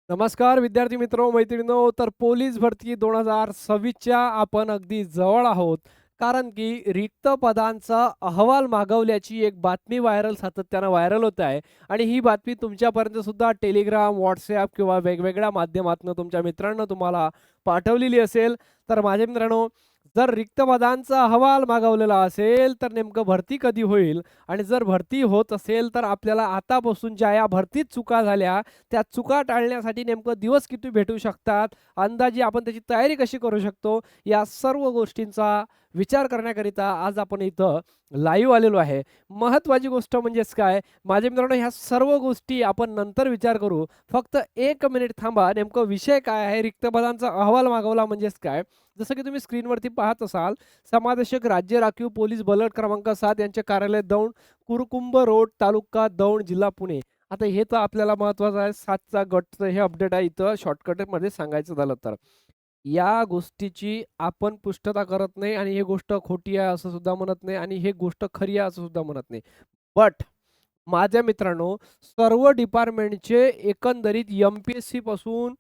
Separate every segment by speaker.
Speaker 1: नमस्कार विद्यार्थी मित्र मैत्रिणींनो. तर पोलीस भरती 2026च्या आपण अगदी जवळ आहोत. कारण की रिक्त पदांचा अहवाल मागवल्याची एक बातमी सातत्यानं व्हायरल होत आहे आणि ही बातमी तुमच्यापर्यंत सुद्धा टेलिग्राम, WhatsApp किंवा वेगवेगळ्या माध्यमातून तुमच्या मित्रांना तुम्हाला पाठवलेली असेल. तर माझ्या मित्रांनो, जर रिक्त पदांचा अहवाल मागवलेला असेल, तर नेमकं भरती कधी होईल? आणि जर भरती होत असेल, तर आपल्याला आतापासून ज्या या भरतीत चुका झाल्या, त्या चुका टाळण्यासाठी नेमकं दिवस किती भेटू शकतात, अंदाजे आपण त्याची तयारी कशी करू शकतो, या सर्व गोष्टींचा विचार करण्याकरिता आज आपण इथं लाईव्ह आलेलो आहे. महत्त्वाची गोष्ट म्हणजेच काय, माझ्या मित्रांनो, ह्या सर्व गोष्टी आपण नंतर विचार करू. फक्त 1 मिनिट थांबा. नेमकं विषय काय आहे, रिक्त पदांचा अहवाल मागवला म्हणजेच काय? जसं की तुम्ही स्क्रीनवरती पाहत असाल, समादेशक राज्य राखीव पोलीस बलक क्रमांक 7 यांचे कार्यालय दौंड, कुरकुंभ रोड, तालुका दौंड, जिल्हा पुणे. आता हे तर आपल्याला महत्त्वाचं आहे. 7चा गटचं हे अपडेट आहे इथं शॉर्टकटमध्ये सांगायचं झालं तर. या गोष्टीची आपण पुष्टता करत नाही आणि ही गोष्ट खोटी आहे असं सुद्धा म्हणत नाही आणि ही गोष्ट खरी आहे असं सुद्धा म्हणत नाही. बट माझ्या मित्रांनो, सर्व डिपार्टमेंटचे एकंदरीत एम-पी-एस-सी पासून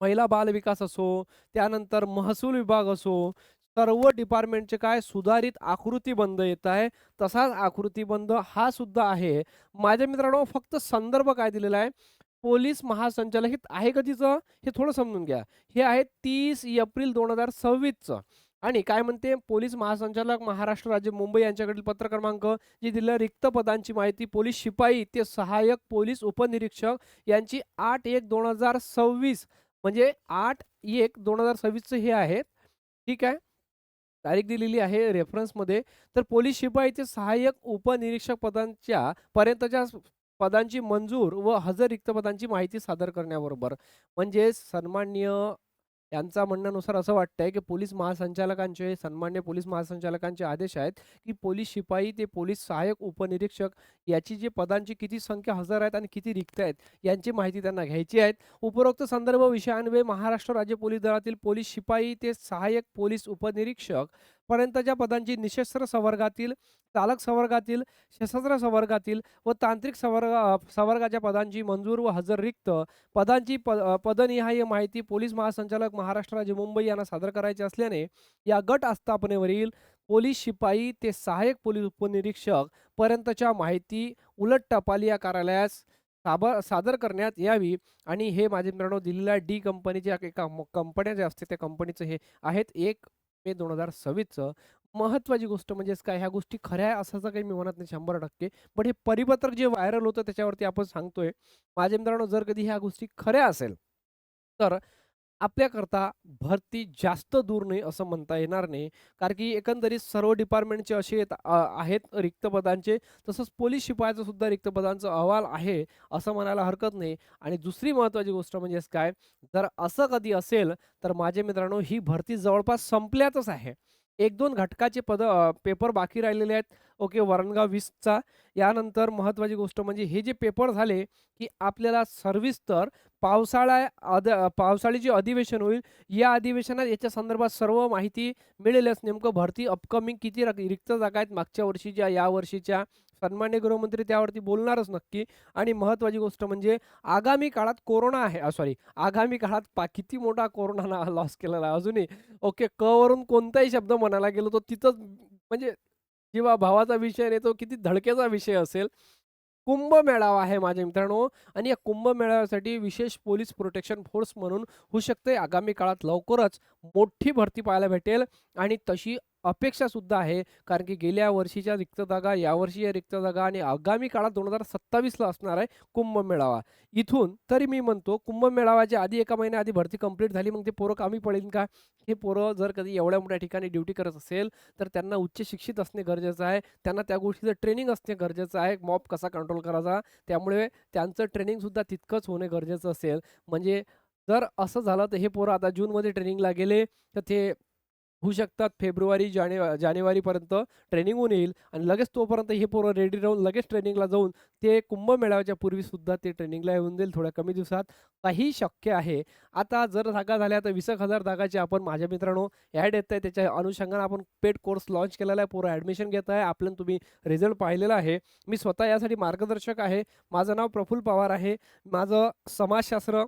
Speaker 1: महिला बाल विकास असो, त्यानंतर महसूल विभाग असो, सर्व डिपार्टमेंटचे काय सुधारित आकृतीबंध येत आहे. तसाच आकृतीबंध हा सुद्धा आहे. माझ्या मित्रांनो, फक्त संदर्भ काय दिलेला आहे, पोलीस महासंचालक हे आहे कधीचं हे थोडं समजून घ्या. हे आहे 30 एप्रिल 2026चं. आणि काय म्हणते, पोलीस महासंचालक महाराष्ट्र राज्य मुंबई यांच्याकडील पत्र क्रमांक जे दिलं रिक्त पदांची माहिती पोलीस शिपाई ते सहाय्यक पोलीस उपनिरीक्षक यांची 8/1/2026 म्हणजे 8/1/2026चं हे आहे. ठीक आहे. तारीख दिलेली आहे रेफरन्समध्ये. तर पोलीस शिपाई ते सहाय्यक उपनिरीक्षक पदांच्या पर्यंतच्या पदांची मंजूर व हजर रिक्त पदांची माहिती सादर करण्याबरोबर. म्हणजे सन्माननीय यांचा म्हणण्यानुसार असं वाटतंय, की पोलीस महासंचालकांचे सन्मान्य पोलीस महासंचालकांचे आदेश आहेत, की पोलीस शिपाई ते पोलीस सहाय्यक उपनिरीक्षक याची जी पदांची किती संख्या हजर आहेत आणि किती रिक्त आहेत, यांची माहिती त्यांना घ्यायची आहे. उपरोक्त संदर्भ विषयान्वये महाराष्ट्र राज्य पोलीस दलातील पोलीस शिपाई ते सहाय्यक पोलीस उपनिरीक्षक पर्यंतच्या पदांची निशस्त्र संवर्गातील, चालक संवर्गातील, सशस्त्र संवर्गातील व तांत्रिक संवर्गाच्या पदांची मंजूर व हजर रिक्त पदांची पदनिहाय माहिती पोलीस महासंचालक महाराष्ट्र राज्य मुंबई यांना सादर करायची असल्याने या गट आस्थापनेवरील पोलीस शिपाई ते सहाय्यक पोलीस उपनिरीक्षक पर्यंतच्या माहिती उलट टपाली या कार्यालयास सादर करण्यात यावी. आणि हे माझे मित्रांनो दिलेल्या डी कंपनीच्या एका कंपन्या ज्या असते त्या कंपनीचं हे आहेत 1 मे 2026चं. महत्त्वाची गोष्ट म्हणजेच काय, ह्या गोष्टी खऱ्या आहे असं काही मी म्हणत नाही 100%. पण हे परिपत्रक जे व्हायरल होतं त्याच्यावरती आपण सांगतोय. माझ्या मित्रांनो, जर कधी ह्या गोष्टी खऱ्या असेल, तर आपल्याकरता भरती जास्त दूर नाही असं म्हणता येणार नाही. कारण की एकंदरीत सर्व डिपार्टमेंटचे असे आहेत रिक्त पदांचे. तसंच पोलीस शिपायाचं सुद्धा रिक्त पदांचा अहवाल आहे असं म्हणायला हरकत नाही. आणि दुसरी महत्त्वाची गोष्ट म्हणजेच काय, जर असं कधी असेल, तर माझ्या मित्रांनो ही भरती जवळपास संपल्यातच आहे. 1-2 घटकाचे पेपर बाकी राहिलेले आहेत. ओके, वरणगाव 20चा. यानंतर महत्त्वाची गोष्ट म्हणजे हे जे पेपर झाले, की आपल्याला सर्व्हिस तर पावसाळी जे अधिवेशन होईल, या अधिवेशनात याच्या संदर्भात सर्व माहिती मिळेलच. नेमकं भरती अपकमिंग किती रिक्त जागा आहेत मागच्या वर्षीच्या, या वर्षीच्या. सन्मान्य गृहमंत्री त्यावरती बोलणारच नक्की. आणि महत्त्वाची गोष्ट म्हणजे आगामी काळात कोरोना आहे, सॉरी, आगामी काळात किती मोठा कोरोना लॉस केलेला आहे अजूनही. ओके, क वरून कोणताही शब्द म्हणायला गेलो तर तिथंच म्हणजे जेव्हा भावाचा विषय नाही तो किती धडकेचा विषय असेल. कुंभमेळावा आहे माझ्या मित्रांनो. आणि या कुंभमेळाव्यासाठी विशेष पोलीस प्रोटेक्शन फोर्स म्हणून होऊ शकते आगामी काळात लवकरच मोठी भरती पाहायला भेटेल. आणि तशी अपेक्षा सुद्धा आहे, कारण की गेल्या वर्षीच्या रिक्त जागा, यावर्षी या रिक्त जागा आणि आगामी काळात 2027ला असणार आहे कुंभमेळावा. इथून तरी मी म्हणतो कुंभमेळाव्याच्या आधी 1 महिन्या आधी भरती कंप्लीट झाली, मग ते पोरं कामी पडेल का? हे पोरं जर कधी एवढ्या मोठ्या ठिकाणी ड्युटी करत असेल, तर त्यांना उच्च शिक्षित असणे गरजेचं आहे. त्यांना त्या गोष्टीचं ट्रेनिंग असणे गरजेचं आहे. मॉब कसा कंट्रोल करायचा, त्यामुळे त्यांचं ट्रेनिंगसुद्धा तितकंच होणे गरजेचं असेल. म्हणजे जर असं झालं तर हे पोरं आता जूनमध्ये ट्रेनिंगला गेले, तर ते होऊ शकतात फेब्रुवारी जानेवारीपर्यंत ट्रेनिंग होऊन येईल आणि लगेच तोपर्यंत हे पोरं रेडी राहून लगेच ट्रेनिंगला जाऊन ते कुंभमेळाव्याच्या पूर्वीसुद्धा ते ट्रेनिंगला येऊन जाईल थोड्या कमी दिवसात. काही शक्य आहे. आता जर जागा झाल्या तर 20,000 जागाचे आपण माझ्या मित्रांनो ॲड येत आहे, त्याच्या अनुषंगाने आपण पेड कोर्स लॉन्च केलेला आहे. पोरं ॲडमिशन घेत आहे. आपल्याला तुम्ही रिझल्ट पाहिलेला आहे. मी स्वतः यासाठी मार्गदर्शक आहे. माझं नाव प्रफुल्ल पवार आहे. माझं समाजशास्त्र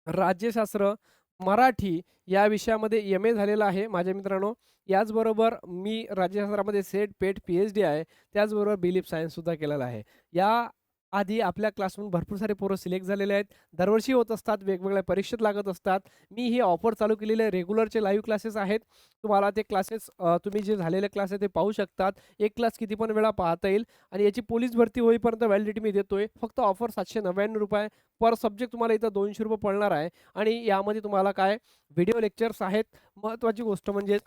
Speaker 1: राज्यशास्त्र, मराठी या विषयामध्ये एम-ए झालेला आहे माझ्या मित्रांनो. याचबरोबर मी राज्यशास्त्रामध्ये सेट, पेट, पी-एच-डी आहे. त्याचबरोबर बिलीफ सायन्ससुद्धा केलेला आहे. या आधी आपल्या क्लासमधून भरपूर सारे पोरं सिलेक्ट झालेले आहेत. दरवर्षी होत असतात, वेगवेगळ्या परीक्षेत लागत असतात. मी ही ऑफर चालू केलेली आहे. रेग्युलरचे लाईव्ह क्लासेस आहेत. तुम्हाला ते क्लासेस तुम्ही जे झालेले क्लास आहे ते पाहू शकतात. एक क्लास किती पण वेळा पाहता येईल आणि याची पोलीस भरती होईपर्यंत व्हॅलिडिटी मी देतोय. फक्त ऑफर ₹799 पर सब्जेक्ट तुम्हाला इथं ₹200 पडणार आहे आणि यामध्ये तुम्हाला काय व्हिडिओ लेक्चर्स आहेत. महत्त्वाची गोष्ट म्हणजे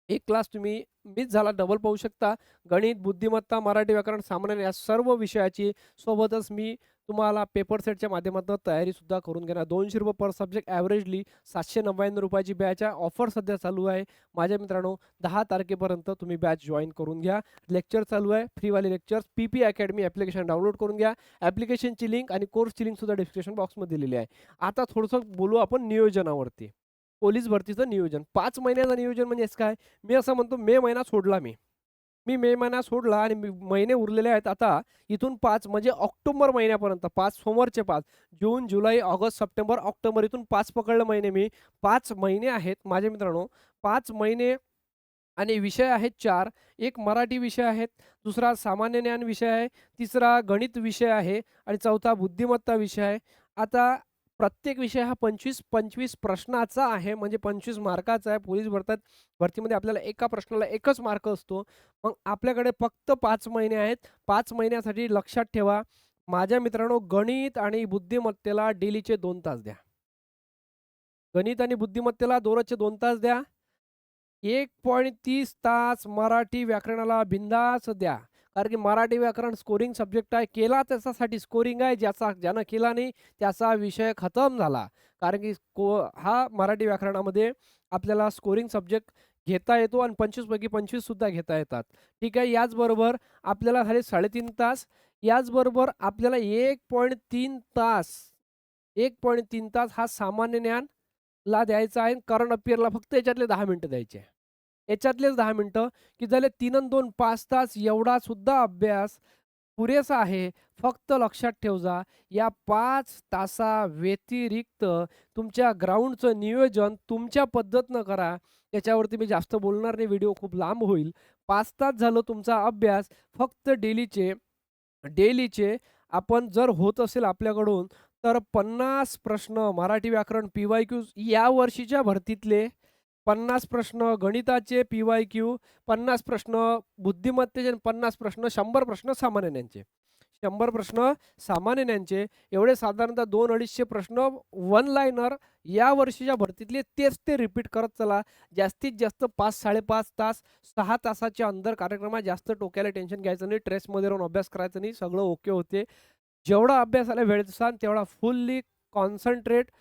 Speaker 1: एक क्लास तुम्ही मिस झाला डबल पाहू शकता. गणित, बुद्धिमत्ता, मराठी व्याकरण, सामान्य या सर्व विषयाची सोबतच मी तुम्हाला पेपर सेटच्या माध्यमातून तयारीसुद्धा करून घेणार. ₹200 पर सब्जेक्ट ॲव्हरेजली ₹799 ची बॅच आहे. ऑफर सध्या चालू आहे. माझ्या मित्रांनो 10 तारखेपर्यंत तुम्ही बॅच जॉइन करून घ्या. लेक्चर चालू आहे, फ्रीवाले lectures. P P academy application download करून घ्या. ॲप्लिकेशनची लिंक आणि कोर्सची लिंकसुद्धा डिस्क्रिप्शन बॉक्समध्ये दिलेली आहे. आता थोडंसं बोलू आपण नियोजनावरती. पोलीस भरतीचं नियोजन. 5 महिन्याचं नियोजन म्हणजेच काय? मी असं म्हणतो मे महिना सोडला मी. मी मे महिना सोडला आणि महिने उरलेले आहेत आता इथून 5 म्हणजे ऑक्टोबर महिन्यापर्यंत 5 सोमवारचे 5 जून, जुलै, ऑगस्ट, सप्टेंबर, ऑक्टोबर इथून 5 पकडलं महिने मी. 5 महिने आहेत माझ्या मित्रांनो. 5 महिने आणि विषय आहेत 4. एक मराठी विषय आहेत, दुसरा सामान्य ज्ञान विषय आहे, तिसरा गणित विषय आहे आणि चौथा बुद्धिमत्ता विषय आहे. आता प्रत्येक विषय हा 25-25 प्रश्नाचा आहे म्हणजे 25 मार्काचा आहे. पोलीस भरतीमध्ये आपल्याला एका प्रश्नाला एकच मार्क असतो. मग आपल्याकडे फक्त 5 महिने आहेत. 5 महिन्यासाठी लक्षात ठेवा, माझ्या मित्रांनो गणित आणि बुद्धिमत्तेला डेलीचे 2 तास द्या. गणित आणि बुद्धिमत्तेला दररोजचे 2 तास द्या. 1.30 तास मराठी व्याकरणाला बिनधास्त द्या. कारण की मराठी व्याकरण स्कोरिंग सब्जेक्ट आहे. केला त्याच्यासाठी स्कोरिंग आहे. ज्यानं केला नाही त्याचा विषय खतम झाला. कारण की हा मराठी व्याकरणामध्ये आपल्याला स्कोरिंग सब्जेक्ट घेता येतो आणि 25 पैकी 25 सुद्धा घेता येतात. ठीक आहे. याचबरोबर आपल्याला झाले 3.5 तास. याचबरोबर आपल्याला 1.3 तास 1.3 तास हा सामान्य ज्ञान ला द्यायचा आहे. करंट अफेअरला फक्त याच्यातले 10 मिनिटं द्यायचे. याच्यातलेच 10 मिनिटं की झाले 3 अन् 2 5 तास एवढा सुद्धा अभ्यास पुरेसा आहे. फक्त लक्षात ठेव जा, या 5 तासाव्यतिरिक्त तुमच्या ग्राउंडचं नियोजन तुमच्या पद्धतीनं करा. याच्यावरती मी जास्त बोलणार नाही, व्हिडिओ खूप लांब होईल. 5 तास झालं तुमचा अभ्यास. फक्त डेलीचे आपण जर होत असेल आपल्याकडून तर 50 प्रश्न मराठी व्याकरण पी-वाय-क्यूज या वर्षीच्या भरतीतले, 50 प्रश्न गणिताचे पी-वाय-क्यू, 50 प्रश्न बुद्धिमत्तेचे, 50 प्रश्न 100 प्रश्न सामान्य ज्ञानचे. 100 प्रश्न सामान्य ज्ञानचे एवढे साधारणतः 200-250 प्रश्न वन लाइनर या वर्षीच्या भरतीतले तेच ते रिपीट करत चला. जास्तीत जास्त 5-5.5 तास 6 तासाच्या अंदर कार्यक्रम आहे. जास्त डोक्याला टेन्शन घ्यायचं नाही, स्ट्रेसमध्ये राहून अभ्यास करायचा नाही, सगळं ओके होते. जेवढा अभ्यासाला वेळ देसान तेवढा फुल्ली कॉन्सन्ट्रेट,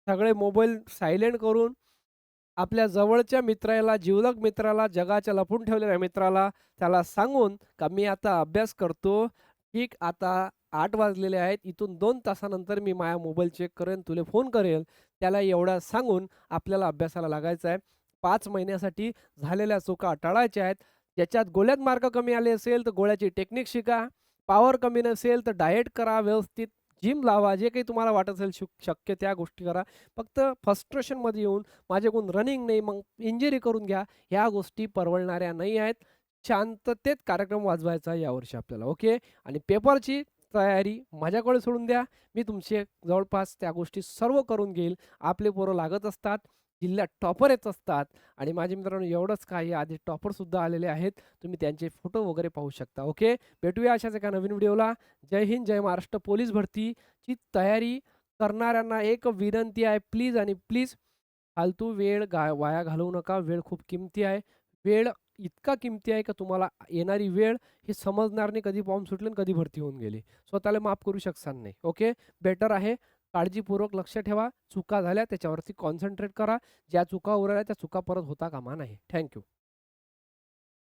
Speaker 1: सगळे मोबाईल सायलेंट करून आपल्या जवळच्या मित्राला, जिवलग मित्राला, जगाच्या लपून ठेवलेल्या मित्राला त्याला सांगून का मी आता अभ्यास करतो. ठीक, आता 8 वाजलेले आहेत. इथून 2 तासानंतर मी माझा मोबाईल चेक करेन, तुला फोन करेल. त्याला एवढा सांगून आपल्याला अभ्यासाला लागायचं आहे. 5 महिन्यासाठी झालेल्या चुका टाळायच्या आहेत. ज्याच्यात गोळ्यात मार्क कमी आले असेल तर गोळ्याची टेक्निक शिका. पॉवर कमी नसेल तर डाएट करा, व्यवस्थित जिम लावा. जे काही तुम्हाला वाटत असेल शक्य त्या गोष्टी करा. फक्त फ्रस्ट्रेशनमध्ये येऊन माझ्याकडून रनिंग नाही, मग इंजरी करून घ्या. ह्या गोष्टी परवडणाऱ्या नाही आहेत. शांततेत कार्यक्रम वाजवायचा आहे यावर्षी आपल्याला. ओके. आणि पेपरची तयारी माझ्याकडे सोडून द्या. मी तुमचे जवळपास त्या गोष्टी सर्व करून घेईल. आपले पोरं लागत असतात, जिल्ह्यात टॉपर येत असतात आणि माझ्या मित्रांनो एवढंच काय, आधी टॉपरसुद्धा आलेले आहेत. तुम्ही त्यांचे फोटो वगैरे पाहू शकता. ओके. भेटूया अशाच एका नवीन व्हिडिओला. जय हिंद, जय महाराष्ट्र. पोलीस भरतीची तयारी करणाऱ्यांना एक विनंती आहे, प्लीज आणि प्लीज फालतू वेळ वाया घालवू नका. वेळ खूप किमती आहे. वेळ इतका किमती आहे का तुम्हाला येणारी वेळ हे समजणार नाही, कधी फॉर्म सुटले आणि कधी भरती होऊन गेली. स्वतःला माफ करू शकणार नाही. ओके. बेटर आहे काळजीपूर्वक लक्ष ठेवा. चुका झाल्या त्याच्यावरती कॉन्सन्ट्रेट करा. ज्या चुका उरल्या त्या चुका परत होता कामा नाही. थँक्यू.